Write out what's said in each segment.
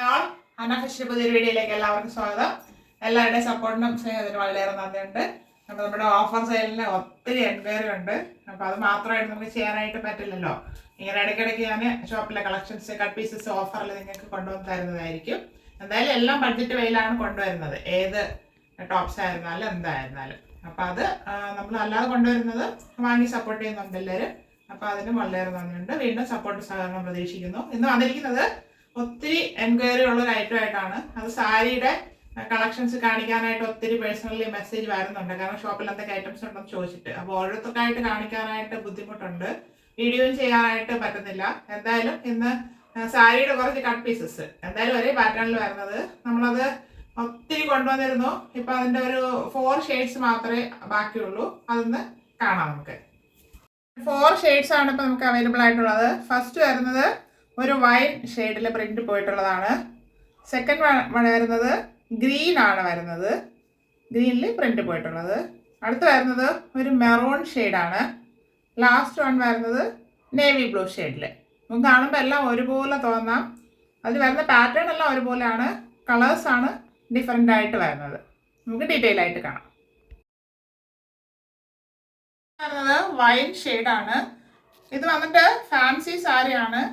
ആൾ അനഫിഷ്യ പുതിയൊരു വീഡിയോയിലേക്ക് എല്ലാവർക്കും സ്വാഗതം. എല്ലാവരുടെയും സപ്പോർട്ടിനും സ്നേഹത്തിനും വളരെയേറെ നന്ദിയുണ്ട്. അപ്പോൾ നമ്മുടെ ഓഫർ സെയിലിന് ഒത്തിരി എൻക്വയറി ഉണ്ട്. അപ്പോൾ അത് മാത്രമായിട്ട് നമുക്ക് ചെയ്യാനായിട്ട് പറ്റില്ലല്ലോ. ഇങ്ങനെ ഇടയ്ക്കിടയ്ക്ക് ഞാൻ ഷോപ്പിലെ കളക്ഷൻസ് കട്ട് പീസസ് ഓഫറിൽ നിങ്ങൾക്ക് കൊണ്ടുവന്ന് തരുന്നതായിരിക്കും. എന്തായാലും എല്ലാം ബഡ്ജറ്റ് വെയിലാണ് കൊണ്ടുവരുന്നത്, ഏത് ടോപ്സ് ആയിരുന്നാലും എന്തായിരുന്നാലും. അപ്പോൾ അത് നമ്മൾ അല്ലാതെ കൊണ്ടുവരുന്നത് വാങ്ങി സപ്പോർട്ട് ചെയ്യുന്നുണ്ട് എല്ലാവരും. അപ്പോൾ അതിനും വളരെയേറെ നന്ദിയുണ്ട്. വീണ്ടും സപ്പോർട്ട് സഹകരണം പ്രതീക്ഷിക്കുന്നു. ഇന്ന് വന്നിരിക്കുന്നത് ഒത്തിരി എൻക്വയറി ഉള്ളൊരു ഐറ്റം ആയിട്ടാണ്. അത് സാരിയുടെ കളക്ഷൻസ് കാണിക്കാനായിട്ട് ഒത്തിരി പേഴ്സണലി മെസ്സേജ് വരുന്നുണ്ട്. കാരണം ഷോപ്പിൽ എന്തൊക്കെ ഐറ്റംസ് ഉണ്ടെന്ന് ചോദിച്ചിട്ട്. അപ്പോൾ ഓരോരുത്തർക്കായിട്ട് കാണിക്കാനായിട്ട് ബുദ്ധിമുട്ടുണ്ട്, വീഡിയോയും ചെയ്യാനായിട്ട് പറ്റുന്നില്ല. എന്തായാലും ഇന്ന് സാരിയുടെ കുറച്ച് കട്ട് പീസസ് എന്തായാലും ഒരേ പാറ്റേണിൽ വരുന്നത്. നമ്മളത് ഒത്തിരി കൊണ്ടുവന്നിരുന്നു. ഇപ്പം അതിൻ്റെ ഒരു 4 ഷെയ്ഡ്സ് മാത്രമേ ബാക്കിയുള്ളൂ. അതൊന്ന് കാണാം. നമുക്ക് 4 ഷെയ്ഡ്സ് ആണ് ഇപ്പം നമുക്ക് അവൈലബിൾ ആയിട്ടുള്ളത്. ഫസ്റ്റ് വരുന്നത് ഒരു വൈൻ ഷെയ്ഡിൽ പ്രിന്റ് പോയിട്ടുള്ളതാണ്. സെക്കൻഡ് വരുന്നത് ഗ്രീൻ ആണ് വരുന്നത്, ഗ്രീനിൽ പ്രിന്റ് പോയിട്ടുള്ളത്. അടുത്ത് വരുന്നത് ഒരു മെറൂൺ ഷെയ്ഡാണ്. ലാസ്റ്റ് വൺ വരുന്നത് നേവി ബ്ലൂ ഷെയ്ഡിൽ. നമുക്ക് കാണുമ്പോൾ എല്ലാം ഒരുപോലെ തോന്നാം. അതിൽ വരുന്ന പാറ്റേൺ എല്ലാം ഒരുപോലെയാണ്, കളേഴ്സാണ് ഡിഫറെൻ്റ് ആയിട്ട് വരുന്നത്. നമുക്ക് ഡീറ്റെയിൽ ആയിട്ട് കാണാം. വരുന്നത് വൈൻ ഷെയ്ഡാണ്. ഇത് വന്നിട്ട് ഫാൻസി സാരിയാണ്,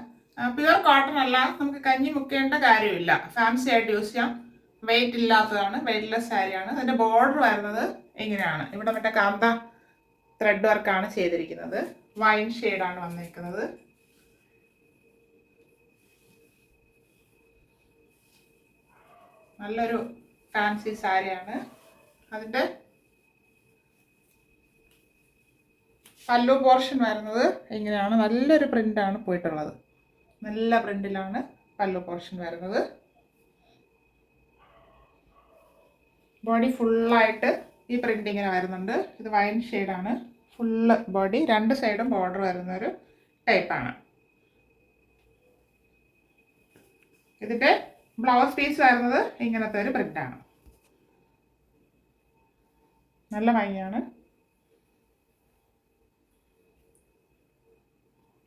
പ്യുവർ കോട്ടൺ അല്ല. നമുക്ക് കഞ്ഞി മുക്കേണ്ട കാര്യമില്ല, ഫാൻസി ആയിട്ട് യൂസ് ചെയ്യാം. വെയിറ്റ് ഇല്ലാത്തതാണ്, വെയിറ്റ്ലെസ് സാരിയാണ്. അതിൻ്റെ ബോർഡർ വരുന്നത് ഇങ്ങനെയാണ്. ഇവിടെ മറ്റേ കാന്ത ത്രെഡ് വർക്കാണ് ചെയ്തിരിക്കുന്നത്. വൈൻ ഷെയ്ഡാണ് വന്നിരിക്കുന്നത്. നല്ലൊരു ഫാൻസി സാരിയാണ്. അതിൻ്റെ പല്ലു പോർഷൻ വരുന്നത് ഇങ്ങനെയാണ്. നല്ലൊരു പ്രിൻ്റാണ് പോയിട്ടുള്ളത്, നല്ല പ്രിന്റിലാണ് പല്ലു പോർഷൻ വരുന്നത്. ബോഡി ഫുള്ളായിട്ട് ഈ പ്രിന്റ് ഇങ്ങനെ വരുന്നുണ്ട്. ഇത് വൈൻ ഷെയ്ഡാണ്. ഫുള്ള് ബോഡി 2 സൈഡും ബോർഡർ വരുന്നൊരു ടൈപ്പാണ്. ഇതിൻ്റെ ബ്ലൗസ് പീസ് വരുന്നത് ഇങ്ങനത്തെ ഒരു പ്രിന്റാണ്. നല്ല ഭംഗിയാണ്.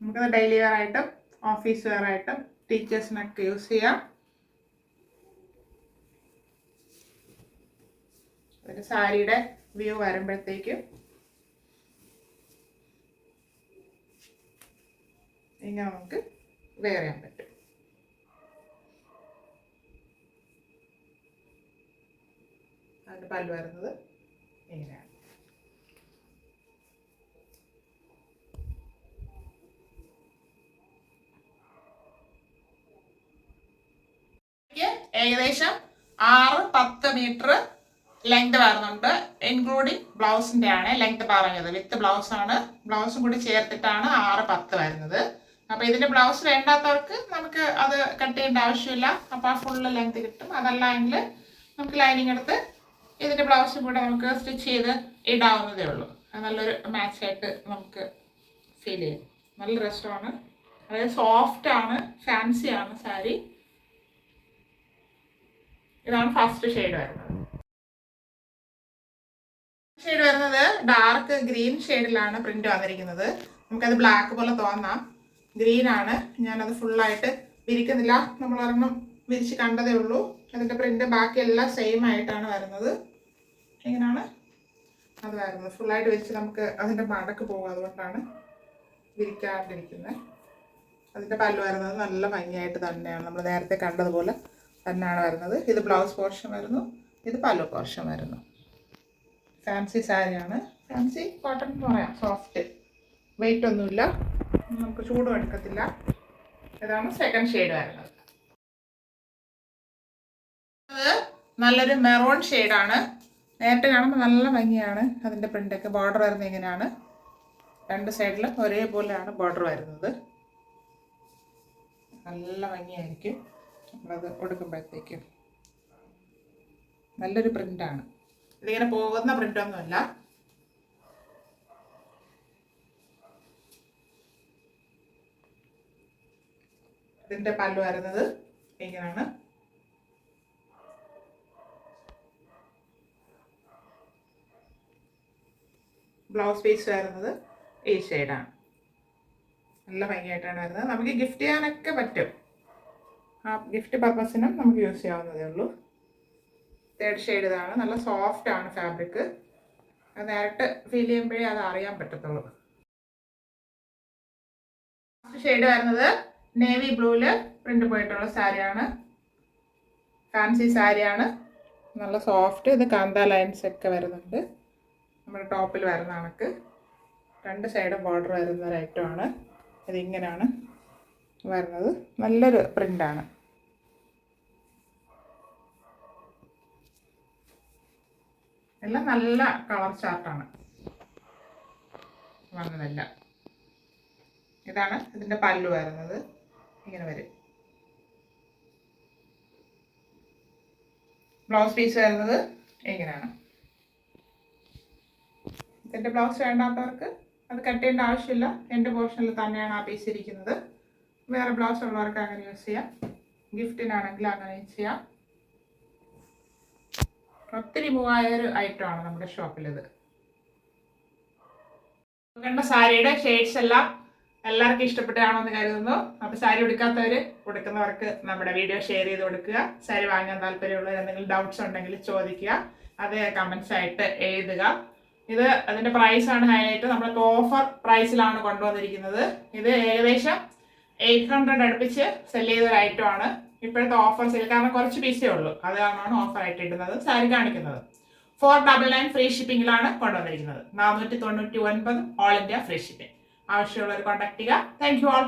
നമുക്കത് ഡെയിലി വെയർ ആയിട്ടും ഓഫീസ് വെയർ ആയിട്ടും ടീച്ചേഴ്സിനൊക്കെ യൂസ് ചെയ്യാം. ഒരു സാരിയുടെ വ്യൂ വരുമ്പോഴത്തേക്കും ഇങ്ങനെ നമുക്ക് വെയർ ചെയ്യാൻ പറ്റും. അതിൻ്റെ പല്ല് വരുന്നത് ഇങ്ങനെയാണ്. ഏകദേശം 6-10 മീറ്റർ ലെങ്ത് വരുന്നുണ്ട്. ഇൻക്ലൂഡിങ് ബ്ലൗസിൻ്റെ ആണ് ലെങ്ത് പറഞ്ഞത്. വിത്ത് ബ്ലൗസ് ആണ്, ബ്ലൗസും കൂടി ചേർത്തിട്ടാണ് 6-10 വരുന്നത്. അപ്പോൾ ഇതിൻ്റെ ബ്ലൗസ് വേണ്ടാത്തവർക്ക് നമുക്ക് അത് കട്ട് ചെയ്യേണ്ട ആവശ്യമില്ല. അപ്പോൾ ആ ഫുള്ള് ലെങ്ത് കിട്ടും. അതല്ല എങ്കിൽ നമുക്ക് ലൈനിങ് എടുത്ത് ഇതിൻ്റെ ബ്ലൗസും കൂടെ നമുക്ക് സ്റ്റിച്ച് ചെയ്ത് ഇടാവുന്നതേ ഉള്ളൂ. നല്ലൊരു മാച്ചായിട്ട് നമുക്ക് ഫീൽ ചെയ്യും. നല്ല രസമാണ്. അതായത് സോഫ്റ്റ് ആണ്, ഫാൻസി ആണ് സാരി. ഇതാണ് ഫസ്റ്റ് ഷെയ്ഡ് വരുന്നത്. ഷെയ്ഡ് വരുന്നത് ഡാർക്ക് ഗ്രീൻ ഷെയ്ഡിലാണ് പ്രിന്റ് വന്നിരിക്കുന്നത്. നമുക്കത് ബ്ലാക്ക് പോലെ തോന്നാം, ഗ്രീൻ ആണ്. ഞാനത് ഫുള്ളായിട്ട് വിരിക്കുന്നില്ല, നമ്മൾ ഒരെണ്ണം വിരിച്ച് കണ്ടതേ ഉള്ളൂ. അതിൻ്റെ പ്രിന്റ് ബാക്കിയെല്ലാം സെയിം ആയിട്ടാണ് വരുന്നത്. ഇങ്ങനെയാണ് അത് വരുന്നത്. ഫുള്ളായിട്ട് വിരിച്ച് നമുക്ക് അതിൻ്റെ മടക്ക് പോകും, അതുകൊണ്ടാണ് വിരിക്കാണ്ടിരിക്കുന്നത്. അതിൻ്റെ പല്ല് വരുന്നത് നല്ല ഭംഗിയായിട്ട് തന്നെയാണ്, നമ്മൾ നേരത്തെ കണ്ടതുപോലെ തന്നെയാണ് വരുന്നത്. ഇത് ബ്ലൗസ് പോർഷൻ വരുന്നു, ഇത് പല്ലു പോർഷൻ വരുന്നു. ഫാൻസി സാരിയാണ്. ഫാൻസി കോട്ടൺ എന്ന് പറയാം. സോഫ്റ്റ്, വെയിറ്റ് ഒന്നുമില്ല, നമുക്ക് ചൂടും എടുക്കത്തില്ല. ഇതാണ് സെക്കൻഡ് ഷെയ്ഡ് വരുന്നത്. അത് നല്ലൊരു മെറൂൺ ഷെയ്ഡാണ്. നേരത്തെ കാണുമ്പോൾ നല്ല ഭംഗിയാണ്. അതിൻ്റെ പ്രിൻ്റൊക്കെ ബോർഡർ വരുന്നത് ഇങ്ങനെയാണ്. 2 സൈഡിലും ഒരേപോലെയാണ് ബോർഡർ വരുന്നത്. നല്ല ഭംഗിയായിരിക്കും നമ്മളത് കൊടുക്കുമ്പോഴത്തേക്കും. നല്ലൊരു പ്രിൻ്റാണ്. ഇതിങ്ങനെ പോകുന്ന പ്രിൻ്റൊന്നുമല്ല. ഇതിൻ്റെ പല്ല് വരുന്നത് ഇങ്ങനെയാണ്. ബ്ലൗസ് പീസ് വരുന്നത് ഈ ഷെയ്ഡാണ്. നല്ല ഭംഗിയായിട്ടാണ് വരുന്നത്. നമുക്ക് ഗിഫ്റ്റ് ചെയ്യാനൊക്കെ പറ്റും. ആ ഗിഫ്റ്റ് പർപ്പസിനും നമുക്ക് യൂസ് ചെയ്യാവുന്നതേ ഉള്ളൂ. തേർഡ് ഷെയ്ഡ് ഇതാണ്. നല്ല സോഫ്റ്റ് ആണ് ഫാബ്രിക്. അത് നേരിട്ട് ഫീൽ ചെയ്യുമ്പോഴേ അത് അറിയാൻ പറ്റത്തുള്ളൂ. ഫസ്റ്റ് ഷെയ്ഡ് വരുന്നത് നേവി ബ്ലൂവിൽ പ്രിന്റ് പോയിട്ടുള്ള സാരിയാണ്. ഫാൻസി സാരിയാണ്, നല്ല സോഫ്റ്റ്. ഇത് കാന്ത ലൈൻസ് ഒക്കെ വരുന്നുണ്ട്. നമ്മുടെ ടോപ്പിൽ വരുന്ന കണക്ക് 2 സൈഡും ബോർഡർ വരുന്ന ഒരു ഐറ്റമാണ്. ഇതിങ്ങനെയാണ് വരുന്നത്. നല്ലൊരു പ്രിൻ്റാണ്. എല്ലാം നല്ല കളർ ചാർട്ടാണ് വന്നതെല്ലാം. ഇതാണ് ഇതിൻ്റെ പല്ലു വരുന്നത്. ഇങ്ങനെ വരും. ബ്ലൗസ് പീസ് വരുന്നത് ഇങ്ങനെയാണ്. ഇതിൻ്റെ ബ്ലൗസ് വേണ്ടാത്തവർക്ക് അത് കട്ട് ചെയ്യേണ്ട ആവശ്യമില്ല. എൻ്റെ പോർഷനിൽ തന്നെയാണ് ആ പീസ് ഇരിക്കുന്നത്. വേറെ ബ്ലൗസ് ഉള്ളവർക്ക് അങ്ങനെ യൂസ് ചെയ്യാം. ഗിഫ്റ്റിനാണെങ്കിൽ അങ്ങനെ യൂസ് ചെയ്യാം. ഒത്തിരി മൂവായ ഒരു ഐറ്റമാണ് നമ്മുടെ ഷോപ്പിലിത്. കണ്ട സാരിയുടെ ഷെയ്ഡ്സ് എല്ലാം എല്ലാവർക്കും ഇഷ്ടപ്പെട്ടാണെന്ന് കരുതുന്നു. അപ്പോൾ സാരി ഉടുക്കുന്നവർക്ക് നമ്മുടെ വീഡിയോ ഷെയർ ചെയ്ത് കൊടുക്കുക. സാരി വാങ്ങാൻ താല്പര്യമുള്ളവർ എന്തെങ്കിലും ഡൗട്ട്സ് ഉണ്ടെങ്കിൽ ചോദിക്കുക. അത് കമൻസ് ആയിട്ട് എഴുതുക. ഇത് അതിൻ്റെ പ്രൈസാണ് ഹൈലൈറ്റ്. നമ്മളിപ്പോൾ ഓഫർ പ്രൈസിലാണ് കൊണ്ടുവന്നിരിക്കുന്നത്. ഇത് ഏകദേശം 800 അടുപ്പിച്ച് സെല് ചെയ്തൊരു ഐറ്റമാണ്. ഇപ്പോഴത്തെ ഓഫർ സെയിൽ, കാരണം കുറച്ച് പീസേ ഉള്ളൂ. അത് കാരണമാണ് ഓഫർ ആയിട്ട് ഇടുന്നത്. സാരി കാണിക്കുന്നത് 499 ഫ്രീ ഷിപ്പിംഗിലാണ് കൊണ്ടുവന്നിരിക്കുന്നത്. 499 ഓൾ ഇന്ത്യ ഫ്രീ ഷിപ്പിംഗ്. ആവശ്യമുള്ളവർ കോൺടാക്ട് ചെയ്യുക. Thank you all.